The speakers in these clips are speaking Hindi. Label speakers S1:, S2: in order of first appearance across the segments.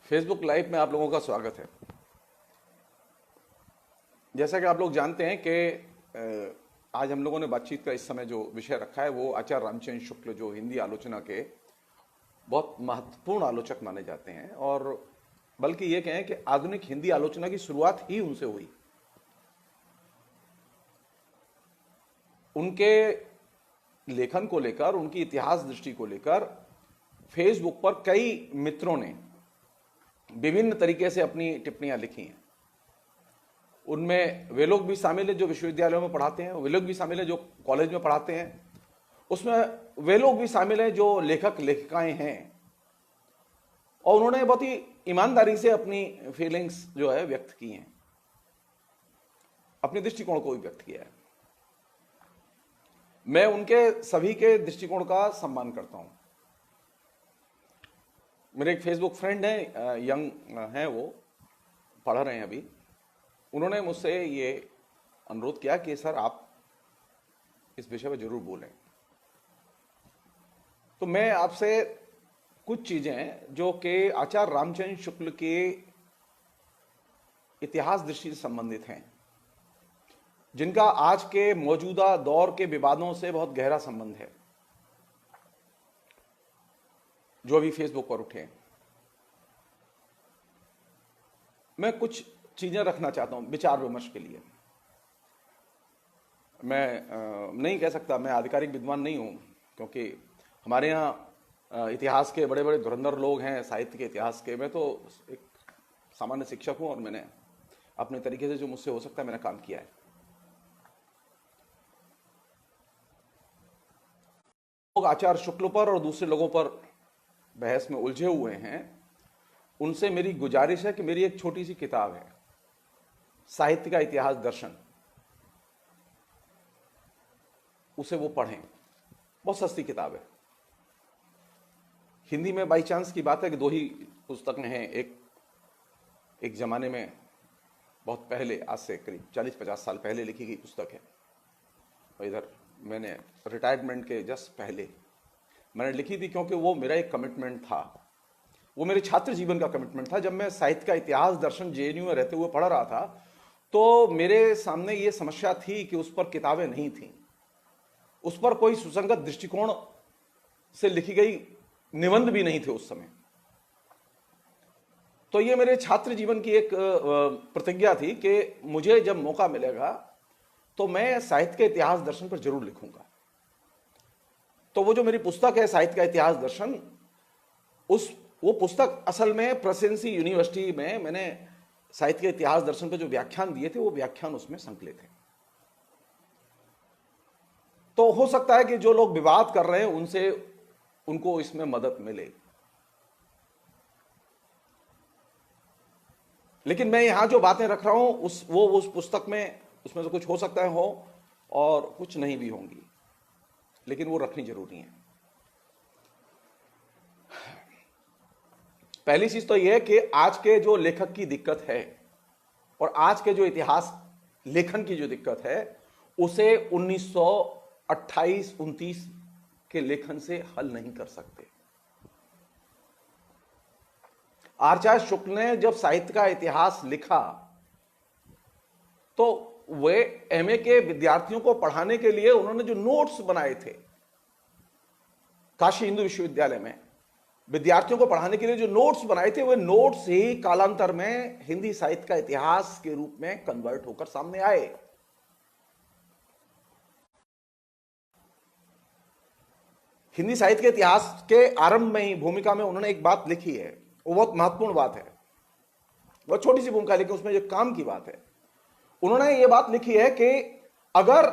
S1: फेसबुक लाइव में आप लोगों का स्वागत है। जैसा कि आप लोग जानते हैं कि आज हम लोगों ने बातचीत का इस समय जो विषय रखा है वो आचार्य रामचंद्र शुक्ल, जो हिंदी आलोचना के बहुत महत्वपूर्ण आलोचक माने जाते हैं, और बल्कि ये कहें कि आधुनिक हिंदी आलोचना की शुरुआत ही उनसे हुई। उनके लेखन को लेकर, उनकी इतिहास दृष्टि को लेकर फेसबुक पर कई मित्रों ने विभिन्न तरीके से अपनी टिप्पणियां लिखी हैं। उनमें वे लोग भी शामिल हैं जो विश्वविद्यालयों में पढ़ाते हैं, वे लोग भी शामिल हैं जो कॉलेज में पढ़ाते हैं, उसमें वे लोग भी शामिल हैं जो लेखक लेखिकाएं हैं, और उन्होंने बहुत ही ईमानदारी से अपनी फीलिंग्स जो है व्यक्त की हैं, अपने दृष्टिकोण को भी व्यक्त किया है। मैं उनके सभी के दृष्टिकोण का सम्मान करता हूं। मेरे एक फेसबुक फ्रेंड हैं, यंग हैं, वो पढ़ रहे हैं अभी। उन्होंने मुझसे ये अनुरोध किया कि सर आप इस विषय पर जरूर बोलें। तो मैं आपसे कुछ चीजें जो कि आचार्य रामचंद्र शुक्ल के इतिहास दृष्टि से संबंधित हैं, जिनका आज के मौजूदा दौर के विवादों से बहुत गहरा संबंध है, जो अभी फेसबुक पर उठे, मैं कुछ चीजें रखना चाहता हूं विचार विमर्श के लिए। मैं नहीं कह सकता, मैं आधिकारिक विद्वान नहीं हूं, क्योंकि हमारे यहाँ इतिहास के बड़े बड़े धुरंधर लोग हैं, साहित्य के इतिहास के। मैं तो एक सामान्य शिक्षक हूं और मैंने अपने तरीके से जो मुझसे हो सकता है मैंने काम किया है। लोग आचार्य शुक्ल पर और दूसरे लोगों पर बहस में उलझे हुए हैं, उनसे मेरी गुजारिश है कि मेरी एक छोटी सी किताब है, साहित्य का इतिहास दर्शन, उसे वो पढ़ें। बहुत सस्ती किताब है। हिंदी में बाई चांस की बात है कि दो ही पुस्तकें हैं। एक जमाने में बहुत पहले, आज से करीब 40-50 साल पहले लिखी गई पुस्तक है, और इधर मैंने रिटायरमेंट के जस्ट पहले मैंने लिखी थी, क्योंकि वो मेरा एक कमिटमेंट था, वो मेरे छात्र जीवन का कमिटमेंट था। जब मैं साहित्य का इतिहास दर्शन जेएनयू में रहते हुए पढ़ रहा था, तो मेरे सामने ये समस्या थी कि उस पर किताबें नहीं थीं, उस पर कोई सुसंगत दृष्टिकोण से लिखी गई निबंध भी नहीं थे उस समय। तो ये मेरे छात्र जीवन की एक प्रतिज्ञा थी कि मुझे जब मौका मिलेगा तो मैं साहित्य के इतिहास दर्शन पर जरूर लिखूंगा। तो वो जो मेरी पुस्तक है साहित्य का इतिहास दर्शन, वो पुस्तक असल में प्रेसिडेंसी यूनिवर्सिटी में मैंने साहित्य के इतिहास दर्शन पर जो व्याख्यान दिए थे, वो व्याख्यान उसमें संकलित है। तो हो सकता है कि जो लोग विवाद कर रहे हैं उनको इसमें मदद मिले। लेकिन मैं यहां जो बातें रख रहा हूं उस पुस्तक में, उसमें से कुछ हो सकता है हो और कुछ नहीं भी होंगी, लेकिन वो रखनी जरूरी है। पहली चीज तो यह है कि आज के जो लेखक की दिक्कत है और आज के जो इतिहास लेखन की जो दिक्कत है, उसे 1928-29 के लेखन से हल नहीं कर सकते। आचार्य शुक्ल ने जब साहित्य का इतिहास लिखा तो वे एमए के विद्यार्थियों को पढ़ाने के लिए उन्होंने जो नोट्स बनाए थे काशी हिंदू विश्वविद्यालय में, विद्यार्थियों को पढ़ाने के लिए जो नोट्स बनाए थे, वे नोट्स ही कालांतर में हिंदी साहित्य का इतिहास के रूप में कन्वर्ट होकर सामने आए। हिंदी साहित्य के इतिहास के आरंभ में ही भूमिका में उन्होंने एक बात लिखी है, वो बहुत महत्वपूर्ण बात है। बहुत छोटी सी भूमिका, लेकिन उसमें जो काम की बात है, उन्होंने ये बात लिखी है कि अगर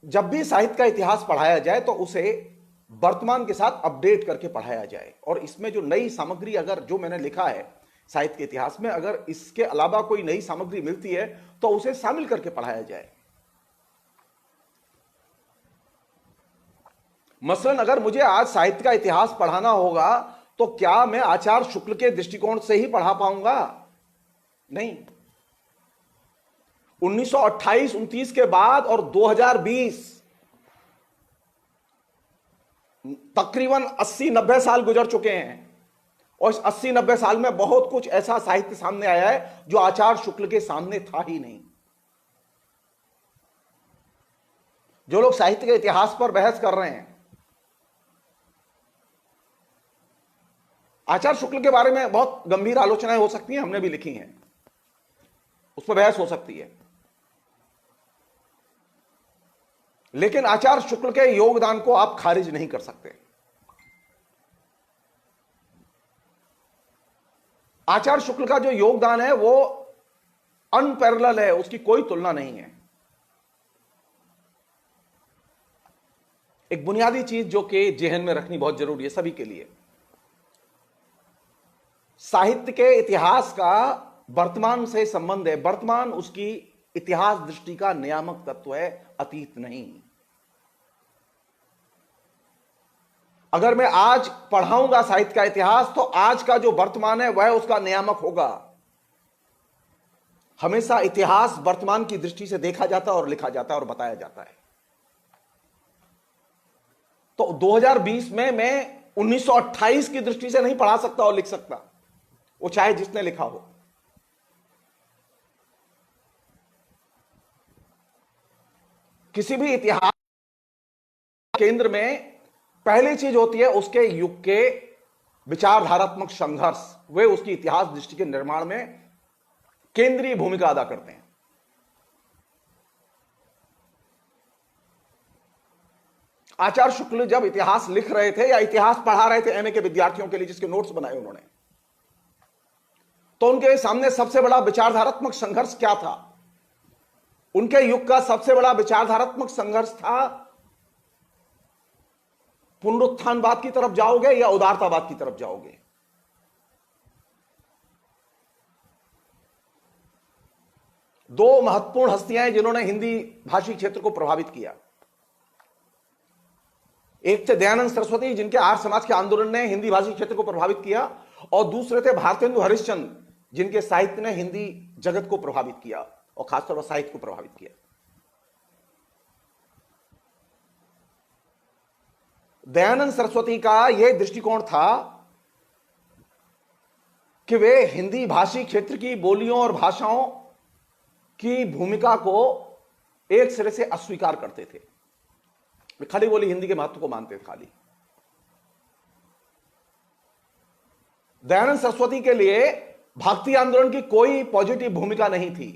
S1: जब भी साहित्य का इतिहास पढ़ाया जाए तो उसे वर्तमान के साथ अपडेट करके पढ़ाया जाए, और इसमें जो नई सामग्री, अगर जो मैंने लिखा है साहित्य के इतिहास में, अगर इसके अलावा कोई नई सामग्री मिलती है तो उसे शामिल करके पढ़ाया जाए। मसलन अगर मुझे आज साहित्य का इतिहास पढ़ाना होगा तो क्या मैं आचार्य शुक्ल के दृष्टिकोण से ही पढ़ा पाऊंगा? नहीं। 1928-29 के बाद और 2020 तकरीबन 80-90 साल गुजर चुके हैं। और इस 80-90 साल में बहुत कुछ ऐसा साहित्य सामने आया है जो आचार्य शुक्ल के सामने था ही नहीं। जो लोग साहित्य के इतिहास पर बहस कर रहे हैं, आचार्य शुक्ल के बारे में बहुत गंभीर आलोचनाएं हो सकती हैं, हमने भी लिखी हैं, उस पर बहस हो सकती है, लेकिन आचार्य शुक्ल के योगदान को आप खारिज नहीं कर सकते। आचार्य शुक्ल का जो योगदान है वो अनपैरेलल है, उसकी कोई तुलना नहीं है। एक बुनियादी चीज जो कि जेहन में रखनी बहुत जरूरी है सभी के लिए, साहित्य के इतिहास का वर्तमान से संबंध है। वर्तमान उसकी इतिहास दृष्टि का नियामक तत्व है, अतीत नहीं। अगर मैं आज पढ़ाऊंगा साहित्य का इतिहास तो आज का जो वर्तमान है वह उसका नियामक होगा। हमेशा इतिहास वर्तमान की दृष्टि से देखा जाता है और लिखा जाता है और बताया जाता है। तो 2020 में मैं 1928 की दृष्टि से नहीं पढ़ा सकता और लिख सकता, वो चाहे जिसने लिखा हो। किसी भी इतिहास केंद्र में पहली चीज होती है उसके युग के विचारधारात्मक संघर्ष, वे उसकी इतिहास दृष्टि के निर्माण में केंद्रीय भूमिका अदा करते हैं। आचार्य शुक्ल जब इतिहास लिख रहे थे या इतिहास पढ़ा रहे थे एमए के विद्यार्थियों के लिए, जिसके नोट्स बनाए उन्होंने, तो उनके सामने सबसे बड़ा विचारधारात्मक संघर्ष क्या था? उनके युग का सबसे बड़ा विचारधारात्मक संघर्ष था, पुनरुत्थानवाद की तरफ जाओगे या उदारतावाद की तरफ जाओगे। दो महत्वपूर्ण हस्तियां हैं जिन्होंने हिंदी भाषी क्षेत्र को प्रभावित किया। एक थे दयानंद सरस्वती, जिनके आर्य समाज के आंदोलन ने हिंदी भाषी क्षेत्र को प्रभावित किया, और दूसरे थे भारतेंदु हरिश्चंद्र, जिनके साहित्य ने हिंदी जगत को प्रभावित किया और खासतौर पर साहित्य को प्रभावित किया। दयानंद सरस्वती का यह दृष्टिकोण था कि वे हिंदी भाषी क्षेत्र की बोलियों और भाषाओं की भूमिका को एक सिरे से अस्वीकार करते थे। वे खड़ी बोली हिंदी के महत्व को मानते थे खाली। दयानंद सरस्वती के लिए भक्ति आंदोलन की कोई पॉजिटिव भूमिका नहीं थी।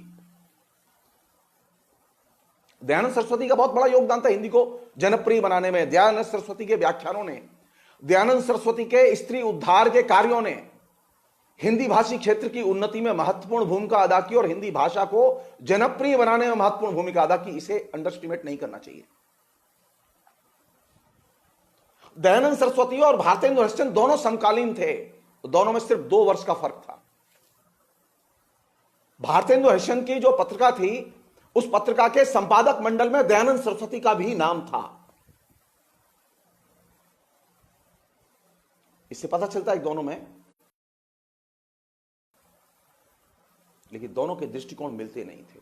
S1: दयानंद सरस्वती का बहुत बड़ा योगदान था हिंदी को जनप्रिय बनाने में। दयानंद सरस्वती के व्याख्यानों ने, दयानंद सरस्वती के स्त्री उद्धार के कार्यों ने हिंदी भाषी क्षेत्र की उन्नति में महत्वपूर्ण भूमिका अदा की और हिंदी भाषा को जनप्रिय बनाने में महत्वपूर्ण भूमिका अदा की। इसे अंडरस्टिमेट नहीं करना चाहिए। दयानंद सरस्वती और भारतेंदु हरिश्चंद्र दोनों समकालीन थे, तो दोनों में सिर्फ 2 वर्ष का फर्क था। भारतेंदु हरिश्चंद्र की जो पत्रिका थी, उस पत्रिका के संपादक मंडल में दयानंद सरस्वती का भी नाम था। इससे पता चलता है दोनों में, लेकिन दोनों के दृष्टिकोण मिलते नहीं थे।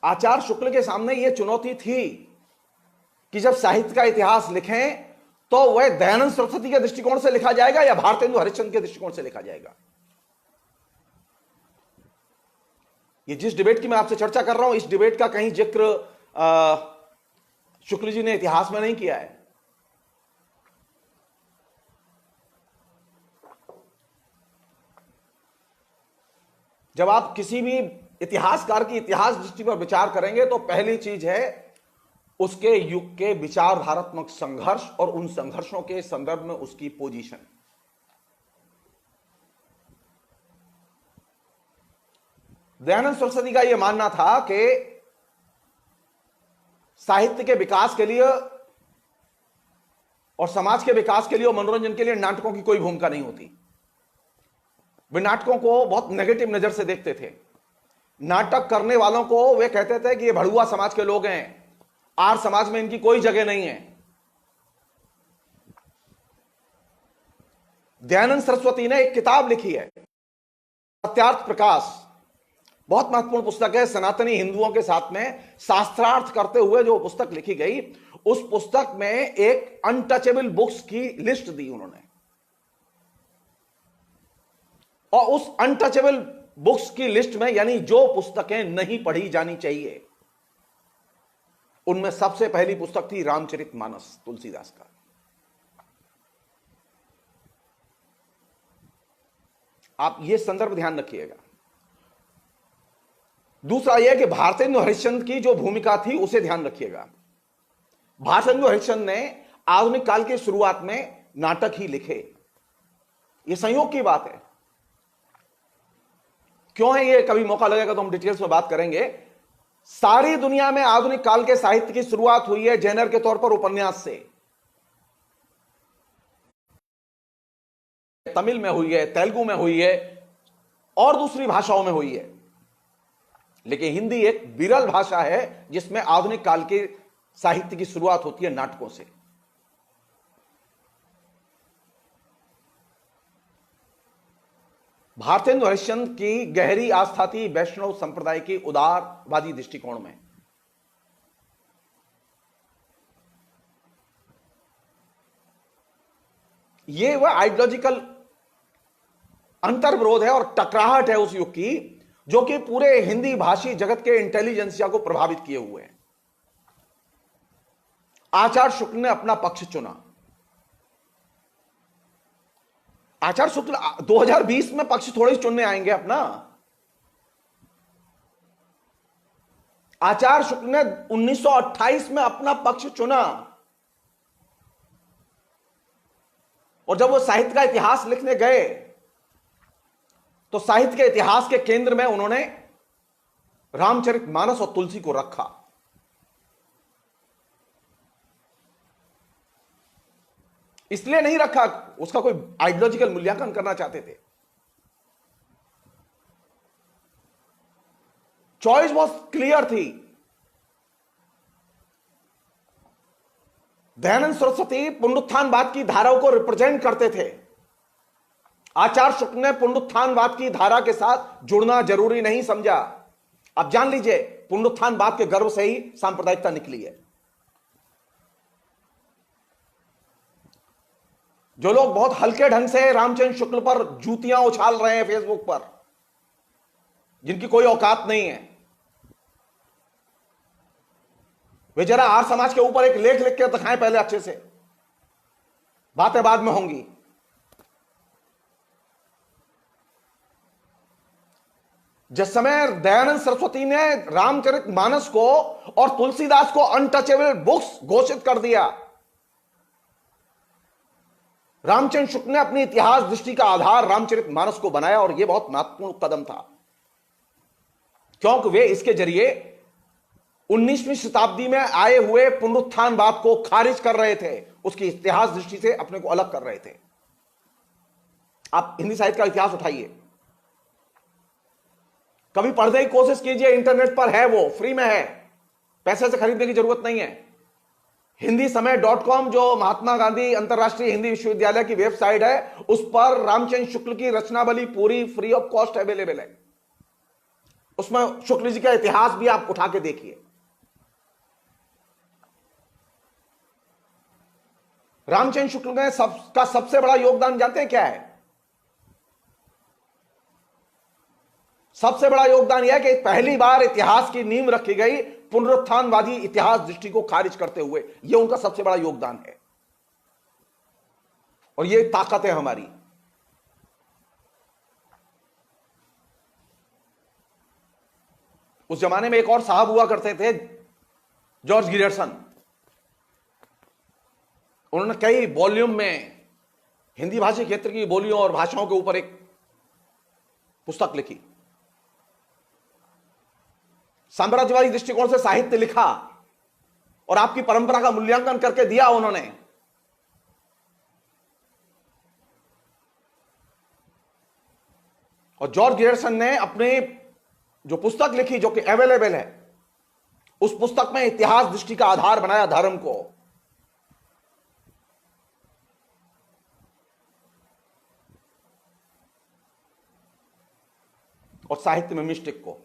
S1: आचार्य शुक्ल के सामने यह चुनौती थी कि जब साहित्य का इतिहास लिखें तो वह दयानंद सरस्वती के दृष्टिकोण से लिखा जाएगा या भारतेंदु हरिश्चंद्र के दृष्टिकोण से लिखा जाएगा। ये जिस डिबेट की मैं आपसे चर्चा कर रहा हूं, इस डिबेट का कहीं जिक्र शुक्ल जी ने इतिहास में नहीं किया है। जब आप किसी भी इतिहासकार की इतिहास दृष्टि पर विचार करेंगे तो पहली चीज है उसके युग के विचारधारात्मक संघर्ष और उन संघर्षों के संदर्भ में उसकी पोजीशन। दयानंद सरस्वती का यह मानना था कि साहित्य के विकास के लिए और समाज के विकास के लिए और मनोरंजन के लिए नाटकों की कोई भूमिका नहीं होती। वे नाटकों को बहुत नेगेटिव नजर से देखते थे। नाटक करने वालों को वे कहते थे कि ये भड़ुआ समाज के लोग हैं, आर्य समाज में इनकी कोई जगह नहीं है। दयानंद सरस्वती ने एक किताब लिखी है, सत्यार्थ प्रकाश, बहुत महत्वपूर्ण पुस्तक है। सनातनी हिंदुओं के साथ में शास्त्रार्थ करते हुए जो पुस्तक लिखी गई, उस पुस्तक में एक अनटचेबल बुक्स की लिस्ट दी उन्होंने। और उस अनटचेबल बुक्स की लिस्ट में, यानी जो पुस्तकें नहीं पढ़ी जानी चाहिए, उनमें सबसे पहली पुस्तक थी रामचरितमानस तुलसीदास का। आप यह संदर्भ ध्यान रखिएगा। दूसरा यह कि भारतेंदु हरिश्चंद्र की जो भूमिका थी उसे ध्यान रखिएगा। भारतेंदु हरिश्चंद्र ने आधुनिक काल की शुरुआत में नाटक ही लिखे। यह संयोग की बात है। क्यों है यह, कभी मौका लगेगा तो हम डिटेल्स में बात करेंगे। सारी दुनिया में आधुनिक काल के साहित्य की शुरुआत हुई है जेनर के तौर पर उपन्यास से। तमिल में हुई है, तेलुगु में हुई है और दूसरी भाषाओं में हुई है, लेकिन हिंदी एक विरल भाषा है जिसमें आधुनिक काल के साहित्य की शुरुआत होती है नाटकों से। भारतेंदु हरिश्चंद्र की गहरी आस्था थी वैष्णव संप्रदाय के उदारवादी दृष्टिकोण में। यह वह आइडियोलॉजिकल अंतर्विरोध है और टकराहट है उस युग की, जो कि पूरे हिंदी भाषी जगत के इंटेलिजेंसिया को प्रभावित किए हुए हैं। आचार्य शुक्ल ने अपना पक्ष चुना। आचार्य शुक्ल 2020 में पक्ष थोड़े चुनने आएंगे अपना। आचार्य शुक्ल ने 1928 में अपना पक्ष चुना, और जब वो साहित्य का इतिहास लिखने गए तो साहित्य के इतिहास के केंद्र में उन्होंने रामचरितमानस और तुलसी को रखा। इसलिए नहीं रखा, उसका कोई आइडियोलॉजिकल मूल्यांकन करना चाहते थे। चॉइस बहुत क्लियर थी। दयानंद सरस्वती पुनरुत्थानवाद की धाराओं को रिप्रेजेंट करते थे। आचार्य शुक्ल ने पुनरुत्थानवाद की धारा के साथ जुड़ना जरूरी नहीं समझा। अब जान लीजिए, पुनरुत्थानवाद के गर्भ से ही सांप्रदायिकता निकली है। जो लोग बहुत हल्के ढंग से रामचंद्र शुक्ल पर जूतियां उछाल रहे हैं फेसबुक पर, जिनकी कोई औकात नहीं है, वे जरा आर्य समाज के ऊपर एक लेख लिख के दिखाएं पहले अच्छे से, बातें बाद में होंगी। जिस समय दयानंद सरस्वती ने रामचरितमानस को और तुलसीदास को अनटचेबल बुक्स घोषित कर दिया, रामचंद्र शुक्ल ने अपनी इतिहास दृष्टि का आधार रामचरितमानस को बनाया, और यह बहुत महत्वपूर्ण कदम था, क्योंकि वे इसके जरिए 19वीं शताब्दी में आए हुए पुनरुत्थानवाद को खारिज कर रहे थे, उसकी इतिहास दृष्टि से अपने को अलग कर रहे थे। आप हिंदी साहित्य का इतिहास उठाइए, कभी पढ़ने की कोशिश कीजिए, इंटरनेट पर है, वो फ्री में है, पैसे से खरीदने की जरूरत नहीं है। हिंदीसमय.com जो महात्मा गांधी अंतरराष्ट्रीय हिंदी विश्वविद्यालय की वेबसाइट है, उस पर रामचंद्र शुक्ल की रचनावली पूरी फ्री ऑफ कॉस्ट अवेलेबल है। उसमें शुक्ल जी का इतिहास भी आप उठा के देखिए। रामचंद्र शुक्ल ने सबसे बड़ा योगदान जानते हैं क्या है? सबसे बड़ा योगदान यह कि पहली बार इतिहास की नींव रखी गई पुनरुत्थानवादी इतिहास दृष्टि को खारिज करते हुए। यह उनका सबसे बड़ा योगदान है, और यह ताकत है हमारी। उस जमाने में एक और साहब हुआ करते थे, जॉर्ज गियर्सन। उन्होंने कई वॉल्यूम में हिंदी भाषी क्षेत्र की बोलियों और भाषाओं के ऊपर एक पुस्तक लिखी। साम्राज्यवादी दृष्टिकोण से साहित्य लिखा और आपकी परंपरा का मूल्यांकन करके दिया उन्होंने। और जॉर्ज गियर्सन ने अपनी जो पुस्तक लिखी, जो कि अवेलेबल है, उस पुस्तक में इतिहास दृष्टि का आधार बनाया धर्म को। और साहित्य में मिस्टिक को।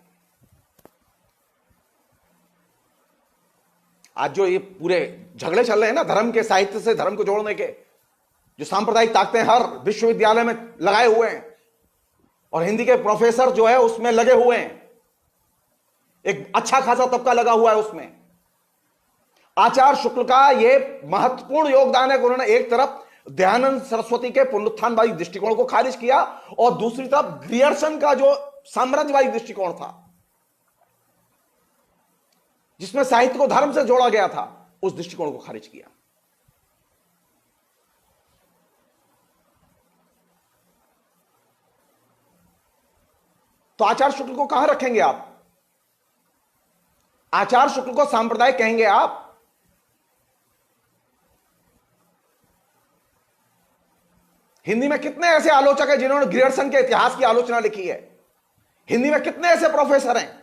S1: आज जो ये पूरे झगड़े चल रहे हैं ना धर्म के साहित्य से धर्म को जोड़ने के, जो सांप्रदायिक ताकतें हर विश्वविद्यालय में लगाए हुए हैं, और हिंदी के प्रोफेसर जो है उसमें लगे हुए हैं, एक अच्छा खासा तबका लगा हुआ है उसमें। आचार्य शुक्ल का यह महत्वपूर्ण योगदान है कि उन्होंने एक तरफ दयानंद सरस्वती के पुनरुत्थानवादी दृष्टिकोण को खारिज किया और दूसरी तरफ ग्रियर्सन का जो साम्राज्यवादी दृष्टिकोण था, जिसमें साहित्य को धर्म से जोड़ा गया था, उस दृष्टिकोण को खारिज किया। तो आचार्य शुक्ल को कहां रखेंगे आप? आचार्य शुक्ल को सांप्रदायिक कहेंगे आप? हिंदी में कितने ऐसे आलोचक हैं जिन्होंने ग्रियर्सन के इतिहास की आलोचना लिखी है? हिंदी में कितने ऐसे प्रोफेसर हैं?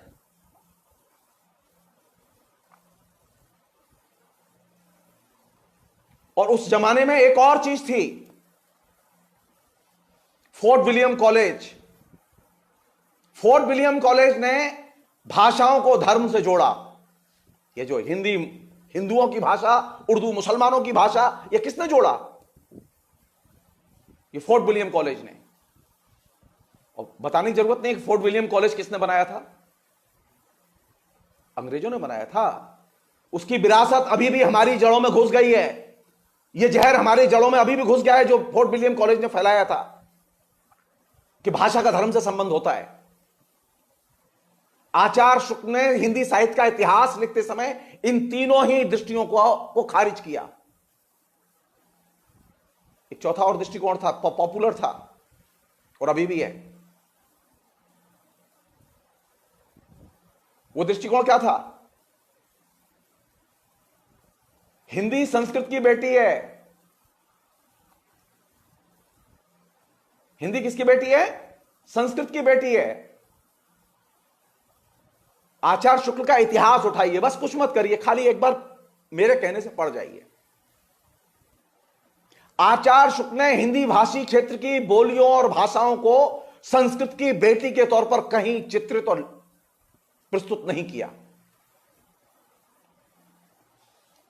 S1: और उस जमाने में एक और चीज थी, fort William college. Fort William college ने भाषाओं को धर्म से जोड़ा। ये जो हिंदी हिंदुओं की भाषा, उर्दू मुसलमानों की भाषा, ये किसने जोड़ा? ये फोर्ट विलियम कॉलेज ने। और बताने की जरूरत नहीं कि फोर्ट विलियम कॉलेज किसने बनाया था? अंग्रेजों ने बनाया था। उसकी विरासत अभी भी हमारी जड़ों में घुस गई है। यह जहर हमारी जड़ों में अभी भी घुस गया है जो फोर्ट विलियम कॉलेज ने फैलाया था कि भाषा का धर्म से संबंध होता है। आचार्य शुक्ल ने हिंदी साहित्य का इतिहास लिखते समय इन तीनों ही दृष्टियों को खारिज किया। एक चौथा और दृष्टिकोण था, पॉपुलर था और अभी भी है। वो दृष्टिकोण क्या था? हिंदी संस्कृत की बेटी है। हिंदी किसकी बेटी है? संस्कृत की बेटी है। आचार्य शुक्ल का इतिहास उठाइए, बस कुछ मत करिए, खाली एक बार मेरे कहने से पढ़ जाइए। आचार्य शुक्ल ने हिंदी भाषी क्षेत्र की बोलियों और भाषाओं को संस्कृत की बेटी के तौर पर कहीं चित्रित और प्रस्तुत नहीं किया।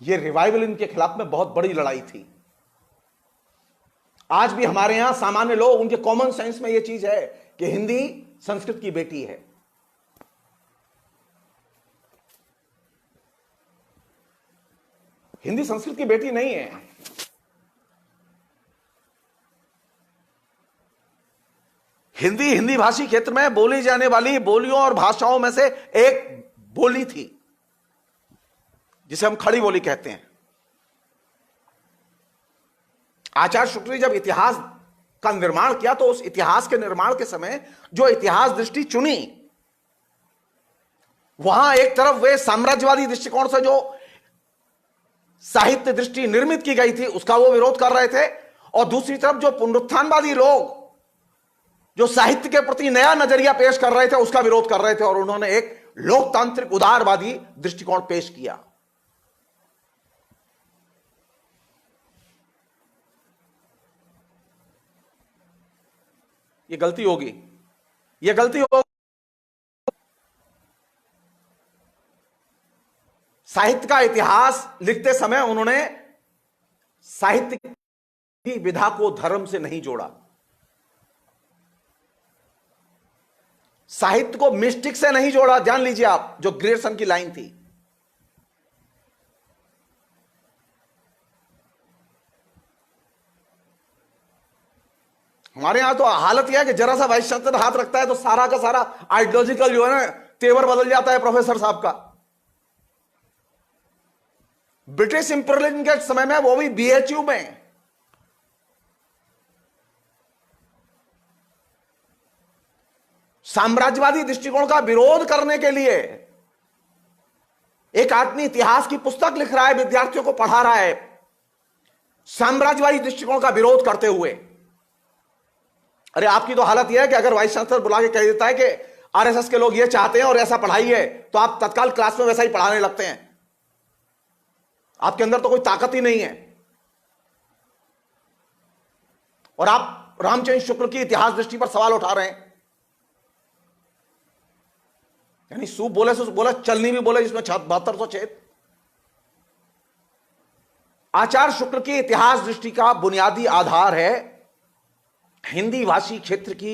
S1: यह रिवाइवल इनके खिलाफ में बहुत बड़ी लड़ाई थी। आज भी हमारे यहां सामान्य लोग, उनके कॉमन सेंस में यह चीज है कि हिंदी संस्कृत की बेटी है। हिंदी संस्कृत की बेटी नहीं है। हिंदी हिंदी भाषी क्षेत्र में बोली जाने वाली बोलियों और भाषाओं में से एक बोली थी जिसे हम खड़ी बोली कहते हैं। आचार्य शुक्ल ने जब इतिहास का निर्माण किया तो उस इतिहास के निर्माण के समय जो इतिहास दृष्टि चुनी, वहां एक तरफ वे साम्राज्यवादी दृष्टिकोण से जो साहित्य दृष्टि निर्मित की गई थी उसका वो विरोध कर रहे थे, और दूसरी तरफ जो पुनरुत्थानवादी लोग जो साहित्य के प्रति नया नजरिया पेश कर रहे थे उसका विरोध कर रहे थे, और उन्होंने एक लोकतांत्रिक उदारवादी दृष्टिकोण पेश किया। ये गलती होगी, ये गलती होगी। साहित्य का इतिहास लिखते समय उन्होंने साहित्य की विधा को धर्म से नहीं जोड़ा, साहित्य को मिस्टिक से नहीं जोड़ा। जान लीजिए आप, जो ग्रियर्सन की लाइन थी। हमारे यहां तो हालत यह है कि जरा सा वाइस चांसलर हाथ रखता है तो सारा का सारा आइडियोलॉजिकल जो है ना तेवर बदल जाता है प्रोफेसर साहब का। ब्रिटिश इंपीरियलिज्म के समय में, वो भी बीएचयू में, साम्राज्यवादी दृष्टिकोण का विरोध करने के लिए एक आदमी इतिहास की पुस्तक लिख रहा है, विद्यार्थियों को पढ़ा रहा है, साम्राज्यवादी दृष्टिकोण का विरोध करते हुए। अरे आपकी तो हालत यह है कि अगर वाइस चांसलर बुला के कह देता है कि आरएसएस के लोग ये चाहते हैं और ऐसा पढ़ाई है, तो आप तत्काल क्लास में वैसा ही पढ़ाने लगते हैं। आपके अंदर तो कोई ताकत ही नहीं है, और आप रामचंद्र शुक्ल की इतिहास दृष्टि पर सवाल उठा रहे हैं। यानी सूप बोले से बोला, चलनी भी बोले जिसमें 7200 छेद। आचार्य शुक्ल की इतिहास दृष्टि का बुनियादी आधार है हिंदी भाषी क्षेत्र की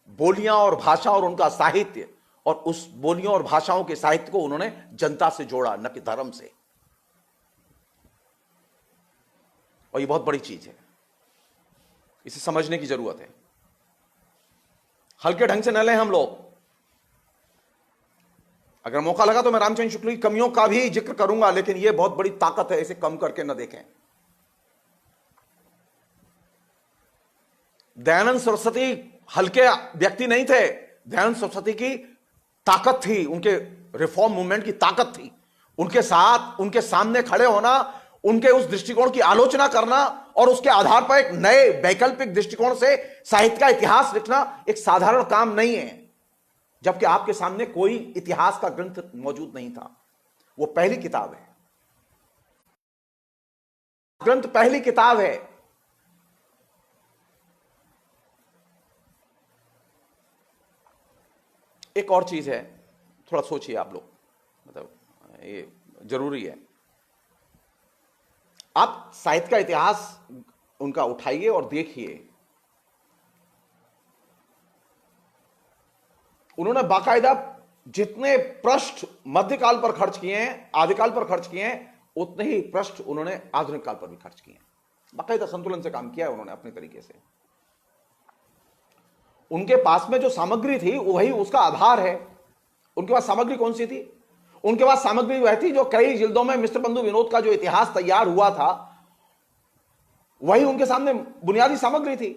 S1: बोलियां और भाषा और उनका साहित्य, और उस बोलियों और भाषाओं के साहित्य को उन्होंने जनता से जोड़ा, न कि धर्म से। और ये बहुत बड़ी चीज है, इसे समझने की जरूरत है। हल्के ढंग से न लें हम लोग। अगर मौका लगा तो मैं रामचंद्र शुक्ल की कमियों का भी जिक्र करूंगा, लेकिन यह बहुत बड़ी ताकत है, इसे कम करके न देखें। दयानंद सरस्वती हल्के व्यक्ति नहीं थे। दयानंद सरस्वती की ताकत थी, उनके रिफॉर्म मूवमेंट की ताकत थी। उनके साथ, उनके सामने खड़े होना, उनके उस दृष्टिकोण की आलोचना करना और उसके आधार पर एक नए वैकल्पिक दृष्टिकोण से साहित्य का इतिहास लिखना एक साधारण काम नहीं है। जबकि आपके सामने कोई इतिहास का ग्रंथ मौजूद नहीं था। वो पहली किताब है, ग्रंथ पहली किताब है। एक और चीज है, थोड़ा सोचिए आप लोग, मतलब ये जरूरी है। आप साहित्य का इतिहास उनका उठाइए और देखिए। उन्होंने बाकायदा जितने पृष्ठ मध्यकाल पर खर्च किए हैं, आदिकाल पर खर्च किए हैं, उतने ही पृष्ठ उन्होंने आधुनिक काल पर भी खर्च किए हैं। बाकायदा संतुलन से काम किया है उन्होंने अपने तरीके से। उनके पास में जो सामग्री थी वही उसका आधार है। उनके पास सामग्री कौन सी थी? उनके पास सामग्री वह थी जो कई जिल्दों में मिस्टर बंधु विनोद का जो इतिहास तैयार हुआ था, वही उनके सामने बुनियादी सामग्री थी।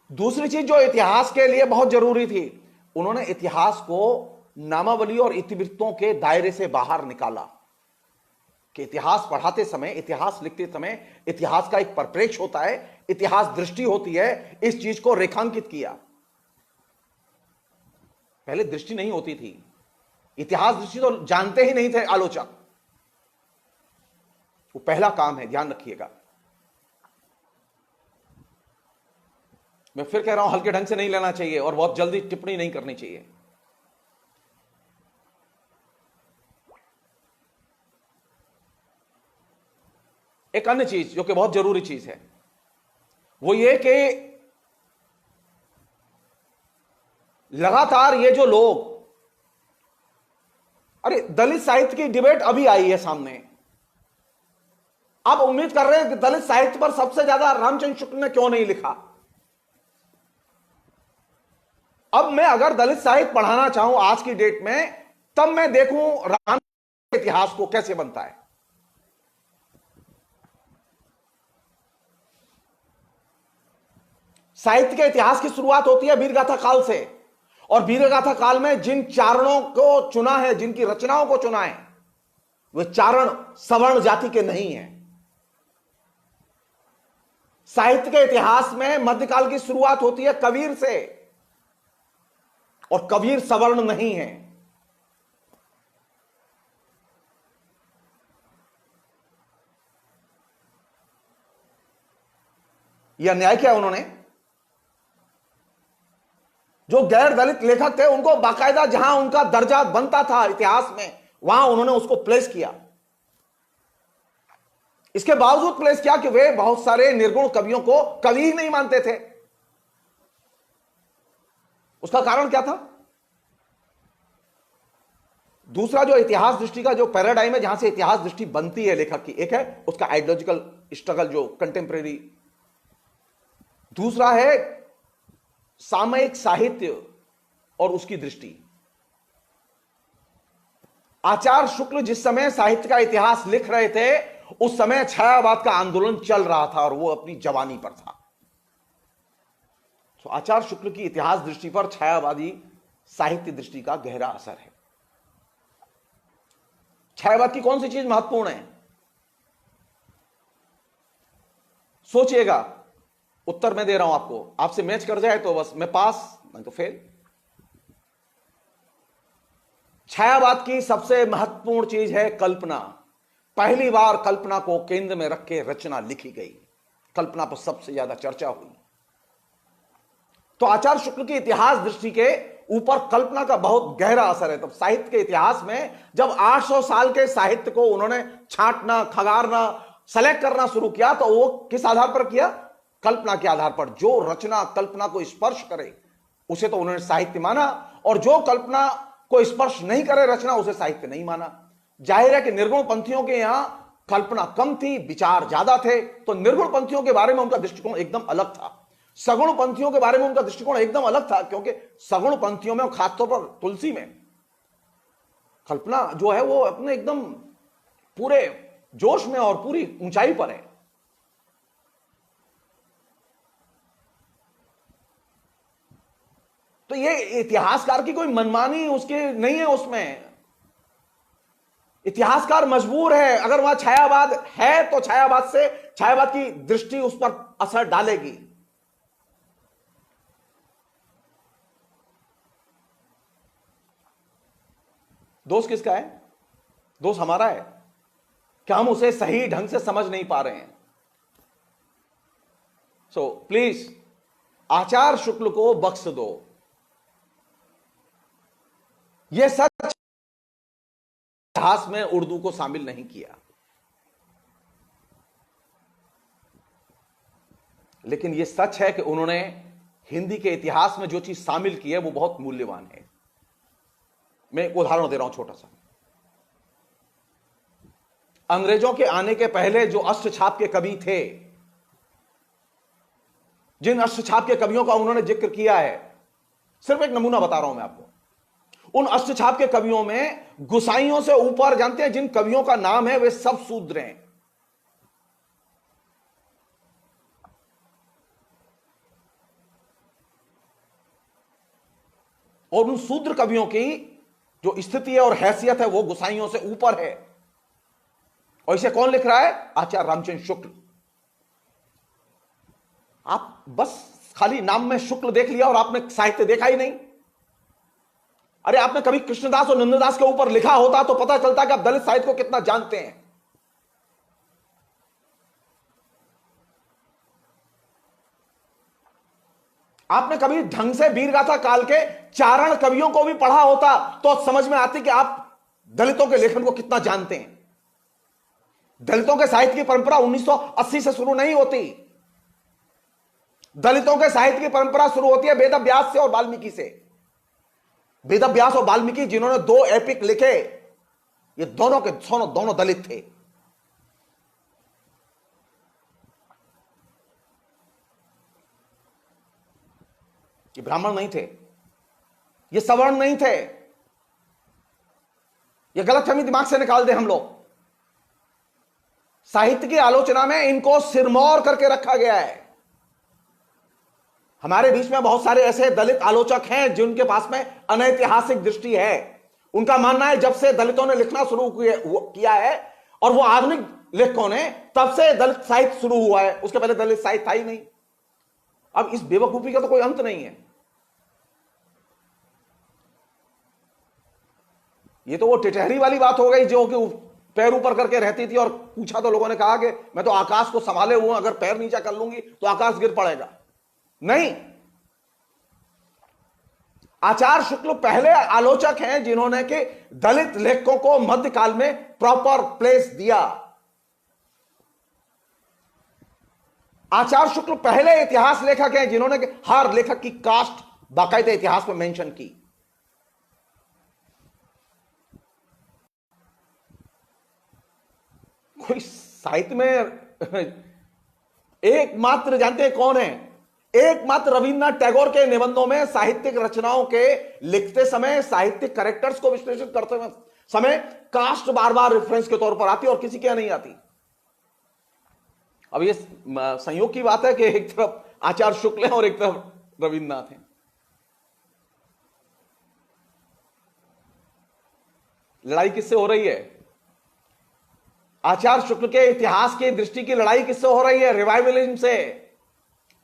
S1: दूसरी चीज जो इतिहास के लिए बहुत जरूरी थी, उन्होंने इतिहास को नामावली और इतिवृत्तों के दायरे से बाहर निकाला। कि इतिहास पढ़ाते समय, इतिहास लिखते समय इतिहास का एक परिप्रेक्ष्य होता है, इतिहास दृष्टि होती है, इस चीज को रेखांकित किया। पहले दृष्टि नहीं होती थी, इतिहास दृष्टि तो जानते ही नहीं थे आलोचक। वो पहला काम है, ध्यान रखिएगा। मैं फिर कह रहा हूं, हल्के ढंग से नहीं लेना चाहिए और बहुत जल्दी टिप्पणी नहीं करनी चाहिए। एक अन्य चीज जो कि बहुत जरूरी चीज है, वो ये कि लगातार ये जो लोग, अरे दलित साहित्य की डिबेट अभी आई है सामने। आप उम्मीद कर रहे हैं कि दलित साहित्य पर सबसे ज्यादा रामचंद्र शुक्ल ने क्यों नहीं लिखा? अब मैं अगर दलित साहित्य पढ़ाना चाहूं आज की डेट में, तब मैं देखूं राम के इतिहास को कैसे बनता है। साहित्य के इतिहास की शुरुआत होती है वीरगाथा काल से, और वीरगाथा काल में जिन चारणों को चुना है, जिनकी रचनाओं को चुना है, वे चारण सवर्ण जाति के नहीं हैं। साहित्य के इतिहास में मध्यकाल की शुरुआत होती है कबीर से, और कबीर सवर्ण नहीं है। यह अन्याय किया उन्होंने। जो गैर दलित लेखक थे उनको बाकायदा जहां उनका दर्जा बनता था इतिहास में, वहां उन्होंने उसको प्लेस किया। इसके बावजूद प्लेस किया कि वे बहुत सारे निर्गुण कवियों को कवि ही नहीं मानते थे। उसका कारण क्या था? दूसरा जो इतिहास दृष्टि का जो पैराडाइम है, जहां से इतिहास दृष्टि बनती है लेखक की, एक है उसका आइडियोलॉजिकल स्ट्रगल जो कंटेम्परेरी, दूसरा है सामयिक साहित्य और उसकी दृष्टि। आचार्य शुक्ल जिस समय साहित्य का इतिहास लिख रहे थे, उस समय छायावाद का आंदोलन चल रहा था और वो अपनी जवानी पर था। तो आचार्य शुक्ल की इतिहास दृष्टि पर छायावादी साहित्य दृष्टि का गहरा असर है। छायावाद की कौन सी चीज महत्वपूर्ण है? सोचिएगा, उत्तर मैं दे रहा हूं आपको। आपसे मैच कर जाए तो बस मैं पास, नहीं तो फेल। छायावाद की सबसे महत्वपूर्ण चीज है कल्पना। पहली बार कल्पना को केंद्र में रख के रचना लिखी गई, कल्पना पर सबसे ज्यादा चर्चा हुई। तो आचार्य शुक्ल की इतिहास दृष्टि के ऊपर कल्पना का बहुत गहरा असर है। तब साहित्य के इतिहास में जब 800 साल के साहित्य को उन्होंने छांटना, खंगारना, सेलेक्ट करना शुरू किया तो वो किस आधार पर किया? कल्पना के आधार पर। जो रचना कल्पना को स्पर्श करे उसे तो उन्होंने साहित्य माना, और जो कल्पना को स्पर्श नहीं करे रचना, उसे साहित्य नहीं माना। जाहिर है कि निर्गुण पंथियों के यहां कल्पना कम थी, विचार ज्यादा थे, तो निर्गुण पंथियों के बारे में उनका दृष्टिकोण एकदम अलग था। सगुण पंथियों के बारे में उनका दृष्टिकोण एकदम अलग था, क्योंकि सगुण पंथियों में, खासतौर पर तुलसी में, कल्पना जो है वो अपने एकदम पूरे जोश में और पूरी ऊंचाई पर है। तो ये इतिहासकार की कोई मनमानी उसके नहीं है, उसमें इतिहासकार मजबूर है। अगर वहां छायावाद है तो छायावाद की दृष्टि उस पर असर डालेगी। दोष किसका है? दोष हमारा है कि हम उसे सही ढंग से समझ नहीं पा रहे हैं। सो प्लीज आचार्य शुक्ल को बख्श दो। यह सच इतिहास में उर्दू को शामिल नहीं किया, लेकिन यह सच है कि उन्होंने हिंदी के इतिहास में जो चीज शामिल की है वो बहुत मूल्यवान है। मैं एक उदाहरण दे रहा हूं छोटा सा। अंग्रेजों के आने के पहले जो अष्टछाप के कवि थे, जिन अष्टछाप के कवियों का उन्होंने जिक्र किया है, सिर्फ एक नमूना बता रहा हूं मैं आपको। उन अष्टछाप के कवियों में गुसाइयों से ऊपर, जानते हैं जिन कवियों का नाम है वे सब शूद्र हैं। और उन शूद्र कवियों की जो स्थिति है और हैसियत है वो गुसाइयों से ऊपर है। और इसे कौन लिख रहा है? आचार्य रामचंद्र शुक्ल। आप बस खाली नाम में शुक्ल देख लिया और आपने साहित्य देखा ही नहीं। अरे आपने कभी कृष्णदास और नंददास के ऊपर लिखा होता तो पता चलता कि आप दलित साहित्य को कितना जानते हैं। आपने कभी ढंग से वीरगाथा काल के चारण कवियों को भी पढ़ा होता तो समझ में आती कि आप दलितों के लेखन को कितना जानते हैं। दलितों के साहित्य की परंपरा 1980 से शुरू नहीं होती। दलितों के साहित्य की परंपरा शुरू होती है वेदव्यास से और वाल्मीकि से। वेदव्यास और वाल्मीकि जिन्होंने 2 एपिक लिखे, ये दोनों दलित थे। ये ब्राह्मण नहीं थे, ये सवर्ण नहीं थे। ये गलतफहमी दिमाग से निकाल दे हम लोग। साहित्य की आलोचना में इनको सिरमौर करके रखा गया है। हमारे बीच में बहुत सारे ऐसे दलित आलोचक हैं जिनके पास में अनैतिहासिक दृष्टि है। उनका मानना है जब से दलितों ने लिखना शुरू किया है और वो आधुनिक लेखकों ने, तब से दलित साहित्य शुरू हुआ है, उसके पहले दलित साहित्य था ही नहीं। अब इस बेवकूफी का तो कोई अंत नहीं है। ये तो वो टिटहरी वाली बात हो गई जो कि पैर ऊपर करके रहती थी और पूछा तो लोगों ने कहा कि मैं तो आकाश को संभाले हुआ, अगर पैर नीचा कर लूंगी तो आकाश गिर पड़ेगा। नहीं, आचार्य शुक्ल पहले आलोचक हैं जिन्होंने कि दलित लेखकों को मध्यकाल में प्रॉपर प्लेस दिया। आचार्य शुक्ल पहले इतिहास लेखक हैं जिन्होंने कि हर लेखक की कास्ट बाकायदे इतिहास में मेंशन की। कोई साहित्य में एकमात्र जानते हैं कौन है? एकमात्र रविन्द्रनाथ टैगोर के निबंधों में साहित्यिक रचनाओं के लिखते समय, साहित्यिक कैरेक्टर्स को विश्लेषित करते समय कास्ट बार बार रेफरेंस के तौर पर आती और किसी के नहीं आती। अब ये संयोग की बात है कि एक तरफ आचार्य शुक्ल है और एक तरफ रविन्द्रनाथ है। लड़ाई किससे हो रही है? आचार्य शुक्ल के इतिहास की दृष्टि की लड़ाई किससे हो रही है? रिवाइवलिज्म से,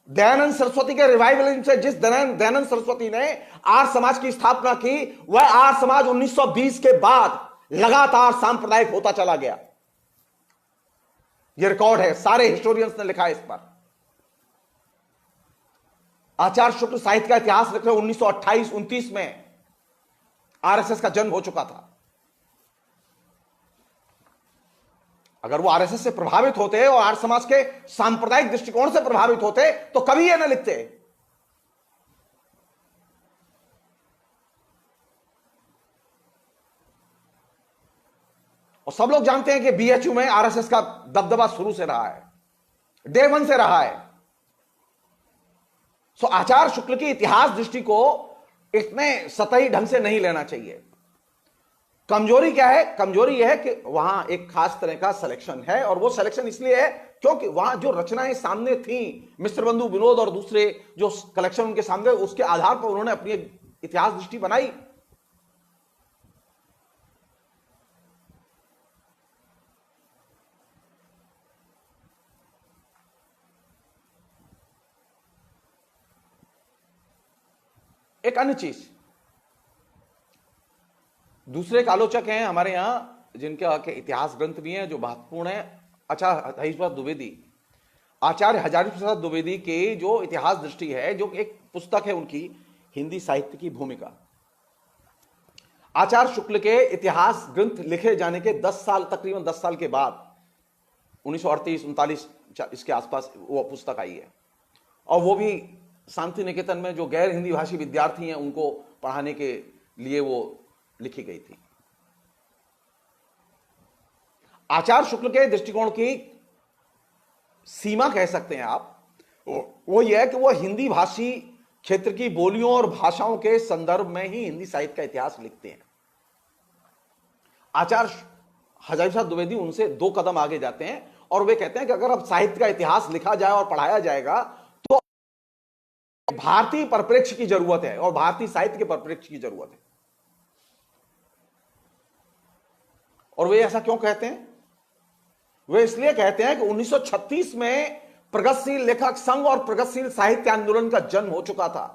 S1: दयानंद सरस्वती के रिवाइवलिज्म से। जिस दयानंद सरस्वती ने आर्य समाज की स्थापना की, वह आर्य समाज 1920 के बाद लगातार सांप्रदायिक होता चला गया। यह रिकॉर्ड है, सारे हिस्टोरियंस ने लिखा है इस पर। आचार्य शुक्ल साहित्य का इतिहास लिख रहे 1928-29 में आरएसएस का जन्म हो चुका था। अगर वो आरएसएस से प्रभावित होते और आर्य समाज के सांप्रदायिक दृष्टिकोण से प्रभावित होते तो कभी ये ना लिखते। और सब लोग जानते हैं कि बीएचयू में आरएसएस का दबदबा शुरू से रहा है, डे वन से रहा है। सो आचार्य शुक्ल की इतिहास दृष्टि को इतने सतही ढंग से नहीं लेना चाहिए। कमजोरी क्या है? कमजोरी यह है कि वहां एक खास तरह का सिलेक्शन है, और वो सिलेक्शन इसलिए है क्योंकि वहां जो रचनाएं सामने थी, मिस्टर बंधु विनोद और दूसरे जो कलेक्शन उनके सामने, उसके आधार पर उन्होंने अपनी इतिहास दृष्टि बनाई। एक अन्य चीज, दूसरे एक आलोचक हैं हमारे यहां जिनका के इतिहास ग्रंथ भी हैं जो महत्वपूर्ण है, आचार्य हजारी प्रसाद द्विवेदी के जो इतिहास दृष्टि है, जो एक पुस्तक है उनकी, हिंदी साहित्य की भूमिका। आचार्य शुक्ल के इतिहास ग्रंथ लिखे जाने के 10 साल, तकरीबन 10 साल के बाद 1938-39 इसके आसपास वो पुस्तक आई है, और वो भी शांति निकेतन में जो गैर हिंदी भाषी विद्यार्थी हैं उनको पढ़ाने के लिए वो लिखी गई थी। आचार्य शुक्ल के दृष्टिकोण की सीमा कह सकते हैं आप, वो यह है कि वो हिंदी भाषी क्षेत्र की बोलियों और भाषाओं के संदर्भ में ही हिंदी साहित्य का इतिहास लिखते हैं। आचार्य हजारी प्रसाद द्विवेदी उनसे 2 कदम आगे जाते हैं, और वे कहते हैं कि अगर अब साहित्य का इतिहास लिखा जाए और पढ़ाया जाएगा तो भारतीय परिप्रेक्ष्य की जरूरत है, और भारतीय साहित्य के परिप्रेक्ष्य की जरूरत है। और वे ऐसा क्यों कहते हैं? वे इसलिए कहते हैं कि 1936 में प्रगतिशील लेखक संघ और प्रगतिशील साहित्य आंदोलन का जन्म हो चुका था।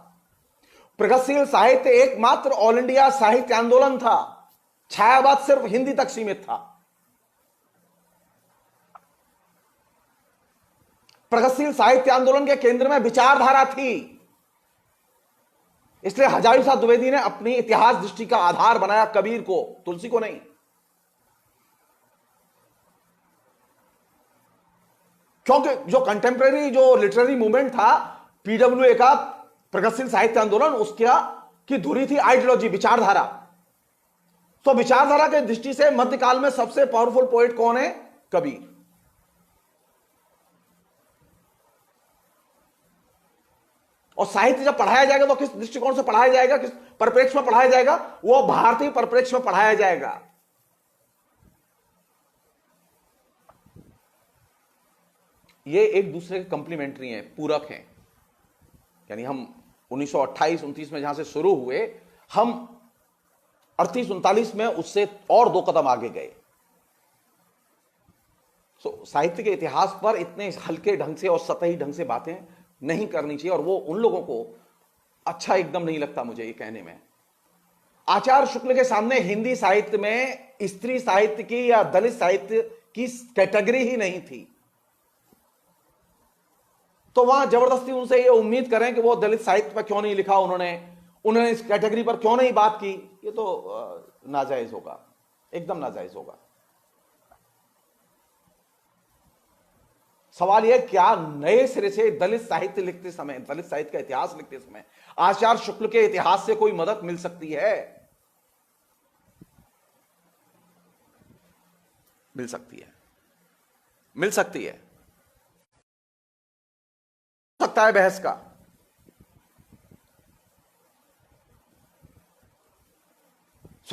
S1: प्रगतिशील साहित्य एकमात्र ऑल इंडिया साहित्य आंदोलन था, छायावाद सिर्फ हिंदी तक सीमित था। प्रगतिशील साहित्य आंदोलन के केंद्र में विचारधारा थी, इसलिए हजारी प्रसाद द्विवेदी ने अपनी इतिहास दृष्टि का आधार बनाया कबीर को, तुलसी को नहीं। क्योंकि जो कंटेम्प्रेरी जो लिटरेरी मूवमेंट था पीडब्ल्यूए का, प्रगतिशील साहित्य आंदोलन, उसका की धुरी थी आइडियोलॉजी, विचारधारा। तो विचारधारा के दृष्टि से मध्यकाल में सबसे पावरफुल पोएट कौन है? कबीर। और साहित्य जब पढ़ाया जाएगा तो किस दृष्टिकोण से पढ़ाया जाएगा, किस परिप्रेक्ष्य में पढ़ाया जाएगा? वो भारतीय परिप्रेक्ष्य में पढ़ाया जाएगा। ये एक दूसरे के कंप्लीमेंट्री हैं, पूरक हैं। यानी हम 1928-29 में जहां से शुरू हुए, हम 38-39 में उससे और 2 कदम आगे गए। साहित्य के इतिहास पर इतने हल्के ढंग से और सतही ढंग से बातें नहीं करनी चाहिए, और वो उन लोगों को अच्छा एकदम नहीं लगता मुझे ये कहने में। आचार्य शुक्ल के सामने हिंदी साहित्य में स्त्री साहित्य की या दलित साहित्य की कैटेगरी ही नहीं थी, तो वहां जबरदस्ती उनसे ये उम्मीद करें कि वो दलित साहित्य पर क्यों नहीं लिखा उन्होंने इस कैटेगरी पर क्यों नहीं बात की, ये तो नाजायज होगा, एकदम नाजायज होगा। सवाल यह, क्या नए सिरे से दलित साहित्य लिखते समय, दलित साहित्य का इतिहास लिखते समय आचार्य शुक्ल के इतिहास से कोई मदद मिल सकती है? मिल सकती है, मिल सकती है, सकता है बहस का।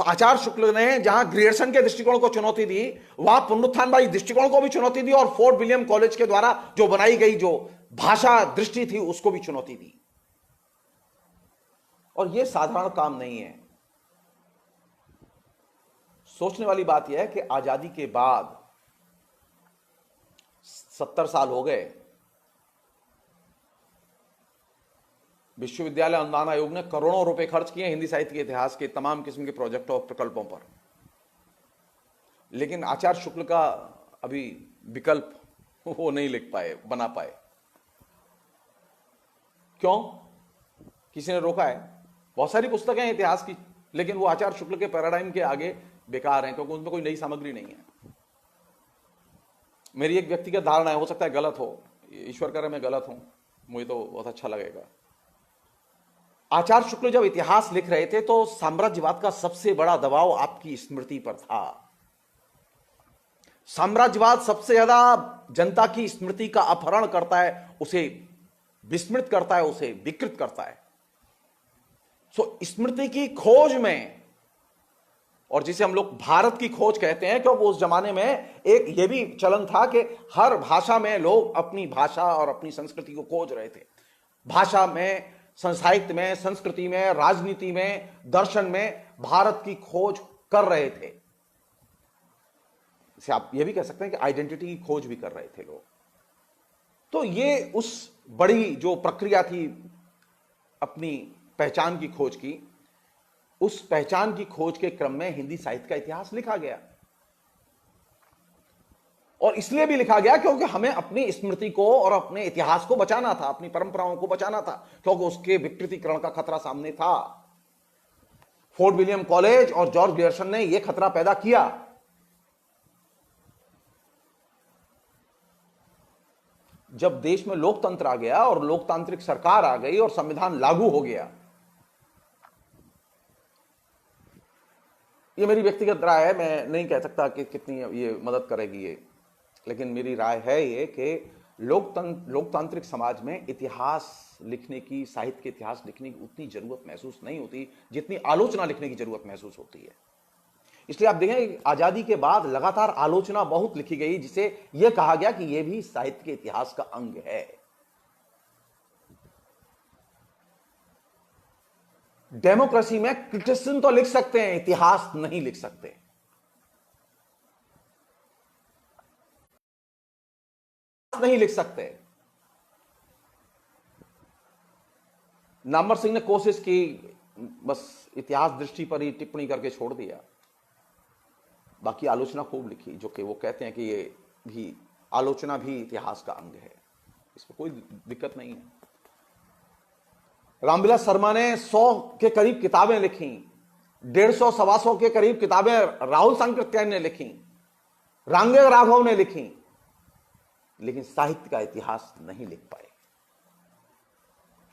S1: आचार्य शुक्ल ने जहां ग्रियर्सन के दृष्टिकोण को चुनौती दी, वहां पुनरुत्थानवादी दृष्टिकोण को भी चुनौती दी, और फोर्ट विलियम कॉलेज के द्वारा जो बनाई गई जो भाषा दृष्टि थी उसको भी चुनौती दी। और यह साधारण काम नहीं है। सोचने वाली बात यह है कि आजादी के बाद 70 साल हो गए, विश्वविद्यालय अनुदान आयोग ने करोड़ों रुपए खर्च किए हिंदी साहित्य के इतिहास के तमाम किस्म के प्रोजेक्टों और प्रकल्पों पर, लेकिन आचार्य शुक्ल का अभी विकल्प वो नहीं लिख पाए, बना पाए। क्यों? किसी ने रोका है? बहुत सारी पुस्तकें हैं इतिहास की, लेकिन वो आचार्य शुक्ल के पैराडाइम के आगे बेकार हैं, क्योंकि उनमें कोई नई सामग्री नहीं है। मेरी एक व्यक्तिगत धारणा है, हो सकता है गलत हो, ईश्वर करे मैं गलत हूं, मुझे तो बहुत अच्छा लगेगा। आचार्य शुक्ल जब इतिहास लिख रहे थे तो साम्राज्यवाद का सबसे बड़ा दबाव आपकी स्मृति पर था। साम्राज्यवाद सबसे ज्यादा जनता की स्मृति का अपहरण करता है, उसे विस्मृत करता है, उसे विकृत करता है। सो स्मृति की खोज में, और जिसे हम लोग भारत की खोज कहते हैं, क्योंकि उस जमाने में एक यह भी चलन था कि हर भाषा में लोग अपनी भाषा और अपनी संस्कृति को खोज रहे थे। भाषा में, साहित्य में, संस्कृति में, राजनीति में, दर्शन में भारत की खोज कर रहे थे। इसे आप यह भी कह सकते हैं कि आइडेंटिटी की खोज भी कर रहे थे लोग। तो ये उस बड़ी जो प्रक्रिया थी अपनी पहचान की खोज की, उस पहचान की खोज के क्रम में हिंदी साहित्य का इतिहास लिखा गया। और इसलिए भी लिखा गया क्योंकि हमें अपनी स्मृति को और अपने इतिहास को बचाना था, अपनी परंपराओं को बचाना था, क्योंकि उसके विकृतीकरण का खतरा सामने था। फोर्ट विलियम कॉलेज और जॉर्ज ग्रियर्सन ने यह खतरा पैदा किया। जब देश में लोकतंत्र आ गया और लोकतांत्रिक सरकार आ गई और संविधान लागू हो गया, ये मेरी व्यक्तिगत राय है, मैं नहीं कह सकता कि कितनी ये मदद करेगी ये, लेकिन मेरी राय है ये कि लोकतांत्रिक समाज में इतिहास लिखने की, साहित्य के इतिहास लिखने की उतनी जरूरत महसूस नहीं होती जितनी आलोचना लिखने की जरूरत महसूस होती है। इसलिए आप देखें आजादी के बाद लगातार आलोचना बहुत लिखी गई, जिसे यह कहा गया कि यह भी साहित्य के इतिहास का अंग है। डेमोक्रेसी में क्रिटिसिज्म तो लिख सकते हैं, इतिहास नहीं लिख सकते। नहीं लिख सकते। नामवर सिंह ने कोशिश की, बस इतिहास दृष्टि पर ही टिप्पणी करके छोड़ दिया। बाकी आलोचना खूब लिखी, जो कि वो कहते हैं कि ये भी आलोचना भी इतिहास का अंग है, इसमें कोई दिक्कत नहीं है। रामविलास शर्मा ने 100 के करीब किताबें लिखी, 150 सवा 100 के करीब किताबें राहुल सांकृत्यायन ने लिखी, रांगे राघव ने लिखी, लेकिन साहित्य का इतिहास नहीं लिख पाए,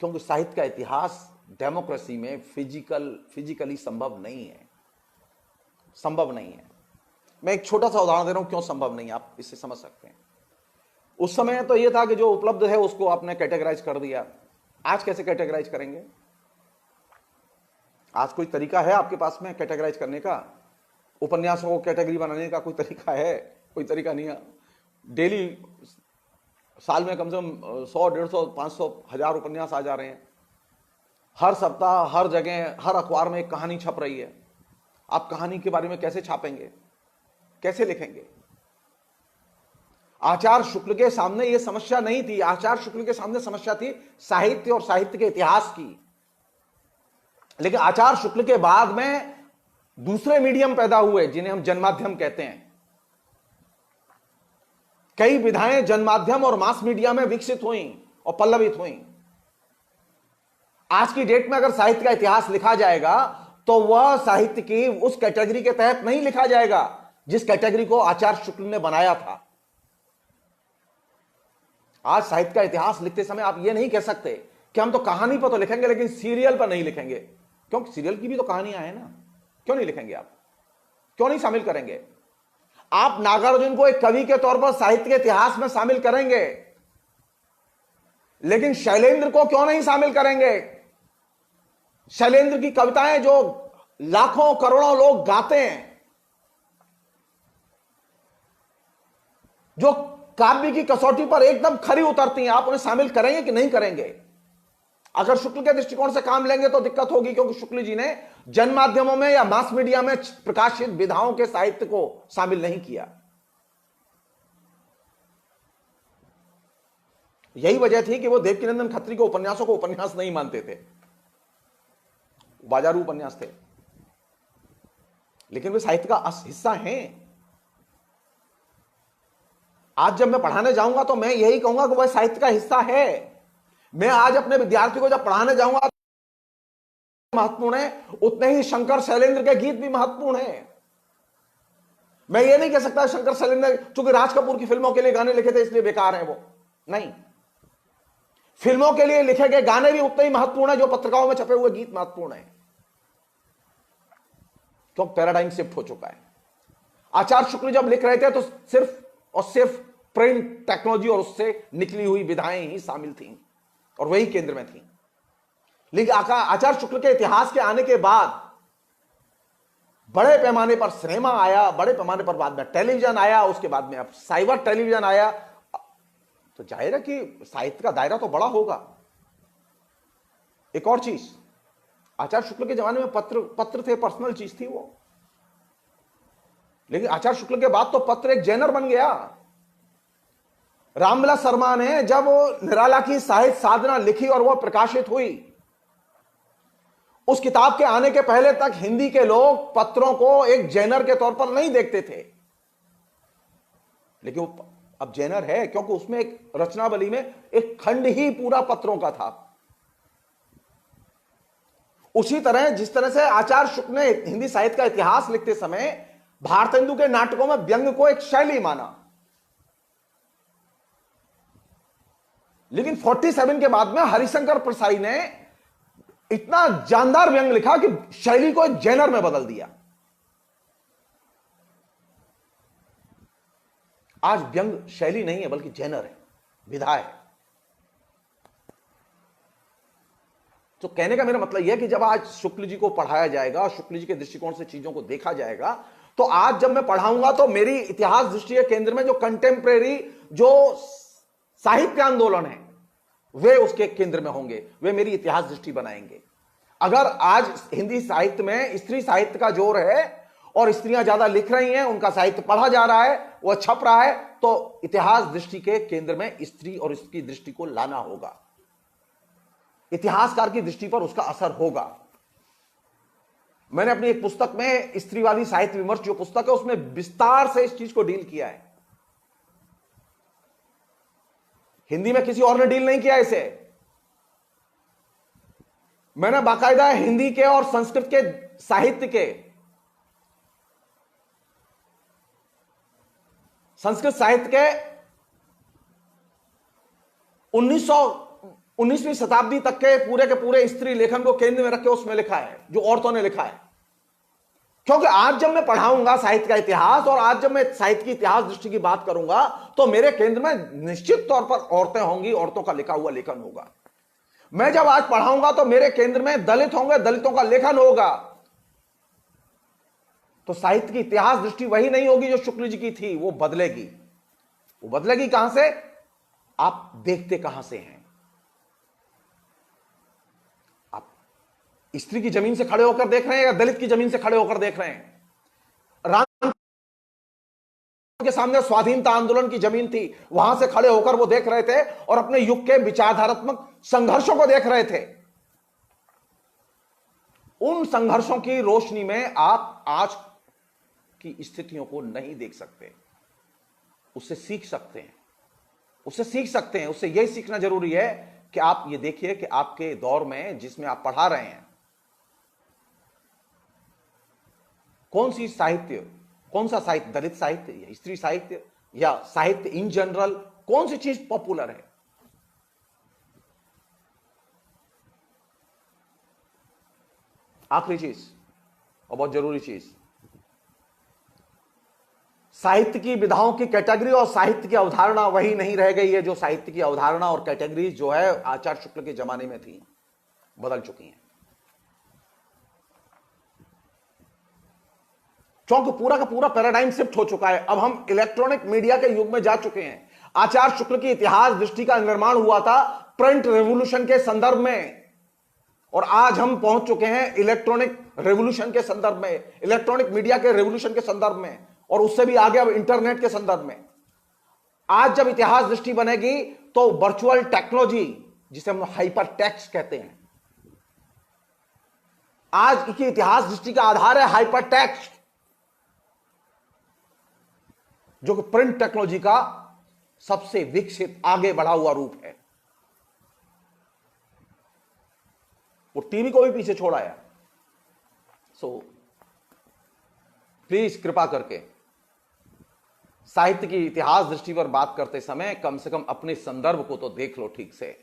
S1: क्योंकि साहित्य का इतिहास डेमोक्रेसी में फिजिकली संभव नहीं है, संभव नहीं है। मैं एक छोटा सा उदाहरण दे रहा हूं क्यों संभव नहीं है, आप इससे समझ सकते हैं। उस समय तो यह था कि जो उपलब्ध है उसको आपने कैटेगराइज कर दिया। आज कैसे कैटेगराइज करेंगे? आज कोई तरीका है आपके पास में कैटेगराइज करने का? उपन्यासों को कैटेगरी बनाने का कोई तरीका है? कोई तरीका नहीं है। डेली साल में कम से कम 100, 150, 500, 1000 उपन्यास आ जा रहे हैं। हर सप्ताह, हर जगह, हर अखबार में एक कहानी छप रही है। आप कहानी के बारे में कैसे छापेंगे, कैसे लिखेंगे? आचार्य शुक्ल के सामने यह समस्या नहीं थी। आचार्य शुक्ल के सामने समस्या थी साहित्य और साहित्य के इतिहास की। लेकिन आचार्य शुक्ल के बाद में दूसरे मीडियम पैदा हुए, जिन्हें हम जनमाध्यम कहते हैं। कई विधाएं जनमाध्यम और मास मीडिया में विकसित हुई और पल्लवित हुई। आज की डेट में अगर साहित्य का इतिहास लिखा जाएगा तो वह साहित्य की उस कैटेगरी के तहत नहीं लिखा जाएगा जिस कैटेगरी को आचार्य शुक्ल ने बनाया था। आज साहित्य का इतिहास लिखते समय आप यह नहीं कह सकते कि हम तो कहानी पर तो लिखेंगे लेकिन सीरियल पर नहीं लिखेंगे, क्योंकि सीरियल की भी तो कहानियां हैं ना। क्यों नहीं लिखेंगे आप? क्यों नहीं शामिल करेंगे? आप नागार्जुन को एक कवि के तौर पर साहित्य के इतिहास में शामिल करेंगे, लेकिन शैलेंद्र को क्यों नहीं शामिल करेंगे? शैलेंद्र की कविताएं जो लाखों करोड़ों लोग गाते हैं, जो काव्य की कसौटी पर एकदम खरी उतरती हैं, आप उन्हें शामिल करेंगे कि नहीं करेंगे? अगर शुक्ल के दृष्टिकोण से काम लेंगे तो दिक्कत होगी, क्योंकि शुक्ल जी ने जनमाध्यमों में या मास मीडिया में प्रकाशित विधाओं के साहित्य को शामिल नहीं किया। यही वजह थी कि वो देवकीनंदन खत्री के उपन्यासों को उपन्यास नहीं मानते थे, बाजारू उपन्यास थे, लेकिन वे साहित्य का हिस्सा हैं। आज जब मैं पढ़ाने जाऊंगा तो मैं यही कहूंगा कि वह साहित्य का हिस्सा है। मैं आज अपने विद्यार्थी को जब पढ़ाने जाऊंगा तो महत्वपूर्ण है, उतने ही शंकर शैलेंद्र के गीत भी महत्वपूर्ण है। मैं ये नहीं कह सकता शंकर सलीम ने चूंकि राज कपूर की फिल्मों के लिए गाने लिखे थे इसलिए बेकार हैं वो, नहीं। फिल्मों के लिए लिखे गए गाने भी उतने ही महत्वपूर्ण है जो पत्रिकाओं में छपे हुए गीत महत्वपूर्ण है, क्योंकि पैराडाइम शिफ्ट हो चुका है। आचार्य शुक्ल जब लिख रहे थे तो सिर्फ और सिर्फ प्रिंट टेक्नोलॉजी और उससे निकली हुई विधाएं ही शामिल थीं और वही केंद्र में थीं। लेकिन आचार्य शुक्ल के इतिहास के आने के बाद बड़े पैमाने पर सिनेमा आया, बड़े पैमाने पर बाद में टेलीविजन आया, उसके बाद में अब साइबर टेलीविजन आया, तो जाहिर है कि साहित्य का दायरा तो बड़ा होगा। एक और चीज, आचार्य शुक्ल के जमाने में पत्र थे, पर्सनल चीज थी वो, लेकिन आचार्य शुक्ल के बाद तो पत्र एक जैनर बन गया। रामविलास शर्मा ने जब निराला की साहित्य साधना लिखी और वह प्रकाशित हुई, उस किताब के आने के पहले तक हिंदी के लोग पत्रों को एक जैनर के तौर पर नहीं देखते थे, लेकिन वो अब जैनर है क्योंकि उसमें एक रचनावली में एक खंड ही पूरा पत्रों का था। उसी तरह जिस तरह से आचार्य शुक्ल ने हिंदी साहित्य का इतिहास लिखते समय भारतेंदु के नाटकों में व्यंग्य को एक शैली माना, लेकिन 47 के बाद में हरिशंकर प्रसाई ने इतना जानदार व्यंग्य लिखा कि शैली को एक जैनर में बदल दिया। आज व्यंग्य शैली नहीं है बल्कि जैनर है, विधा है। तो कहने का मेरा मतलब यह है कि जब आज शुक्ल जी को पढ़ाया जाएगा, शुक्ल जी के दृष्टिकोण से चीजों को देखा जाएगा, तो आज जब मैं पढ़ाऊंगा तो मेरी इतिहास दृष्टि के केंद्र में जो कंटेम्प्रेरी जो साहित्य आंदोलन है वे उसके केंद्र में होंगे, वे मेरी इतिहास दृष्टि बनाएंगे। अगर आज हिंदी साहित्य में स्त्री साहित्य का जोर है और स्त्रियां ज्यादा लिख रही हैं, उनका साहित्य पढ़ा जा रहा है, वह छप रहा है, तो इतिहास दृष्टि के केंद्र में स्त्री और इसकी दृष्टि को लाना होगा, इतिहासकार की दृष्टि पर उसका असर होगा। मैंने अपनी एक पुस्तक में स्त्रीवादी साहित्य विमर्श जो पुस्तक है उसमें विस्तार से इस चीज को डील किया है। हिंदी में किसी और ने डील नहीं किया इसे। मैंने बाकायदा हिंदी के और संस्कृत के साहित्य के, संस्कृत साहित्य के 19वीं शताब्दी तक के पूरे स्त्री लेखन को केंद्र में रख के उसमें लिखा है जो औरतों ने लिखा है। क्योंकि आज जब मैं पढ़ाऊंगा साहित्य का इतिहास और आज जब मैं साहित्य की इतिहास दृष्टि की बात करूंगा तो मेरे केंद्र में निश्चित तौर पर औरतें होंगी, औरतों का लिखा हुआ लेखन होगा। मैं जब आज पढ़ाऊंगा तो मेरे केंद्र में दलित होंगे, दलितों का लेखन होगा। तो साहित्य की इतिहास दृष्टि वही नहीं होगी जो शुक्ल जी की थी, वो बदलेगी। वो बदलेगी कहां से? आप देखते कहां से हैं। आप स्त्री की जमीन से खड़े होकर देख रहे हैं या दलित की जमीन से खड़े होकर देख रहे हैं? राम के सामने स्वाधीनता आंदोलन की जमीन थी, वहां से खड़े होकर वो देख रहे थे और अपने युग के विचारधारात्मक संघर्षों को देख रहे थे। उन संघर्षों की रोशनी में आप आज की स्थितियों को नहीं देख सकते, उससे सीख सकते हैं, उससे सीख सकते हैं। उससे यही सीखना जरूरी है कि आप ये देखिए कि आपके दौर में जिसमें आप पढ़ा रहे हैं कौन सी साहित्य, कौन सा साहित्य, दलित साहित्य या स्त्री साहित्य या साहित्य इन जनरल, कौन सी चीज पॉपुलर है। आखिरी चीज और बहुत जरूरी चीज, साहित्य की विधाओं की कैटेगरी और साहित्य की अवधारणा वही नहीं रह गई है जो साहित्य की अवधारणा और कैटेगरी जो है आचार्य शुक्ल के जमाने में थी, बदल चुकी हैं। क्योंकि पूरा का पूरा पैराडाइम शिफ्ट हो चुका है। अब हम इलेक्ट्रॉनिक मीडिया के युग में जा चुके हैं। आचार्य शुक्ल की इतिहास दृष्टि का निर्माण हुआ था प्रिंट रेवोल्यूशन के संदर्भ में, और आज हम पहुंच चुके हैं इलेक्ट्रॉनिक रेवोल्यूशन के संदर्भ में, इलेक्ट्रॉनिक मीडिया के रेवोल्यूशन के संदर्भ में, और उससे भी आगे अब इंटरनेट के संदर्भ में। आज जब इतिहास दृष्टि बनेगी तो वर्चुअल टेक्नोलॉजी, जिसे हम हाइपर टेक्स्ट कहते हैं, आज की इतिहास दृष्टि का आधार है हाइपर टेक्स्ट, जो कि प्रिंट टेक्नोलॉजी का सबसे विकसित आगे बढ़ा हुआ रूप है। वो टीवी को भी पीछे छोड़ आया। सो प्लीज कृपा करके साहित्य की इतिहास दृष्टि पर बात करते समय कम से कम अपने संदर्भ को तो देख लो ठीक से।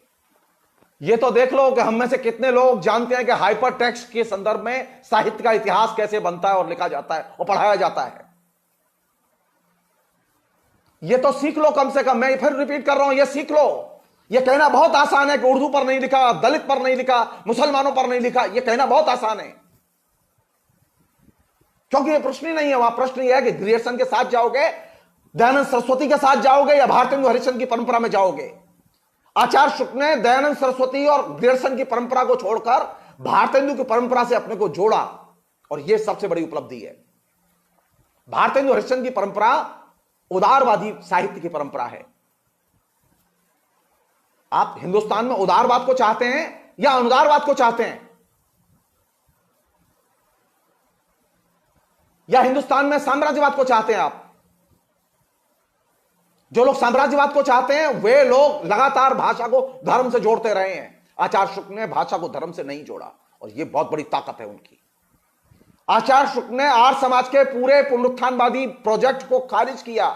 S1: यह तो देख लो कि हम में से कितने लोग जानते हैं कि हाइपर टेक्स्ट के संदर्भ में साहित्य का इतिहास कैसे बनता है और लिखा जाता है और पढ़ाया जाता है। यह तो सीख लो कम से कम। मैं फिर रिपीट कर रहा हूं, यह सीख लो। यह कहना बहुत आसान है कि उर्दू पर नहीं लिखा, दलित पर नहीं लिखा, मुसलमानों पर नहीं लिखा। यह कहना बहुत आसान है, क्योंकि यह प्रश्न ही नहीं है। वहां प्रश्न यह है कि ग्रियर्सन के साथ जाओगे, दयानंद सरस्वती के साथ जाओगे, या भारतेंदु हरिश्चंद्र की परंपरा में जाओगे। आचार्य शुक्ल ने दयानंद सरस्वती और ग्रियर्सन की परंपरा को छोड़कर भारतेंदु की परंपरा से अपने को जोड़ा, और यह सबसे बड़ी उपलब्धि है। भारतेंदु हरिश्चंद्र की परंपरा उदारवादी साहित्य की परंपरा है। आप हिंदुस्तान में उदारवाद को चाहते हैं या अनुदारवाद को चाहते हैं? या हिंदुस्तान में साम्राज्यवाद को चाहते हैं आप? जो लोग साम्राज्यवाद को चाहते हैं वे लोग लगातार भाषा को धर्म से जोड़ते रहे हैं। आचार्य शुक्ल ने भाषा को धर्म से नहीं जोड़ा, और यह बहुत बड़ी ताकत है उनकी। आचार्य शुक्ल ने आर्य समाज के पूरे पुनरुत्थानवादी प्रोजेक्ट को खारिज किया।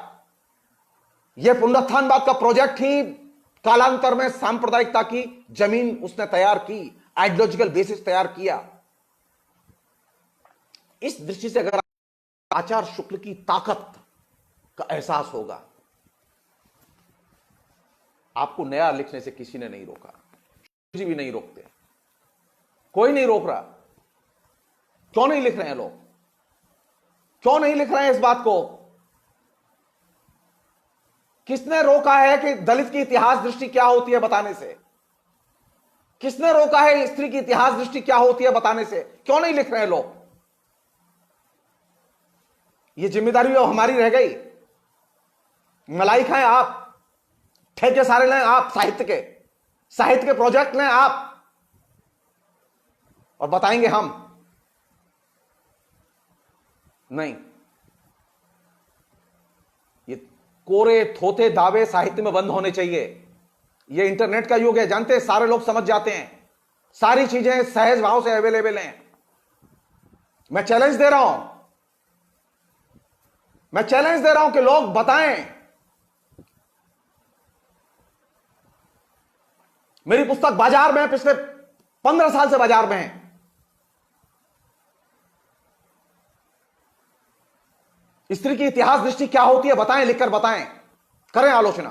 S1: यह पुनरुत्थानवाद का प्रोजेक्ट ही कालांतर में सांप्रदायिकता की जमीन उसने तैयार की, आइडियोलॉजिकल बेसिस तैयार किया। इस दृष्टि से अगर आचार्य शुक्ल की ताकत का एहसास होगा, आपको नया लिखने से किसी ने नहीं रोका, किसी भी नहीं रोकते, कोई नहीं रोक रहा। क्यों नहीं लिख रहे हैं लोग? क्यों नहीं लिख रहे हैं इस बात को? किसने रोका है कि दलित की इतिहास दृष्टि क्या होती है बताने से? किसने रोका है स्त्री की इतिहास दृष्टि क्या होती है बताने से? क्यों नहीं लिख रहे हैं लोग? ये जिम्मेदारी अब हमारी रह गई। मलाई खाएं आप, ठेके सारे लें आप, साहित्य के प्रोजेक्ट लें आप, और बताएंगे हम नहीं। ये कोरे थोथे दावे साहित्य में बंद होने चाहिए। ये इंटरनेट का युग है, जानते हैं, सारे लोग समझ जाते हैं, सारी चीजें सहज भाव से अवेलेबल हैं। मैं चैलेंज दे रहा हूं, कि लोग बताएं। मेरी पुस्तक बाजार में पिछले 15 साल से बाजार में है। स्त्री की इतिहास दृष्टि क्या होती है बताएं, लिखकर बताएं, करें आलोचना।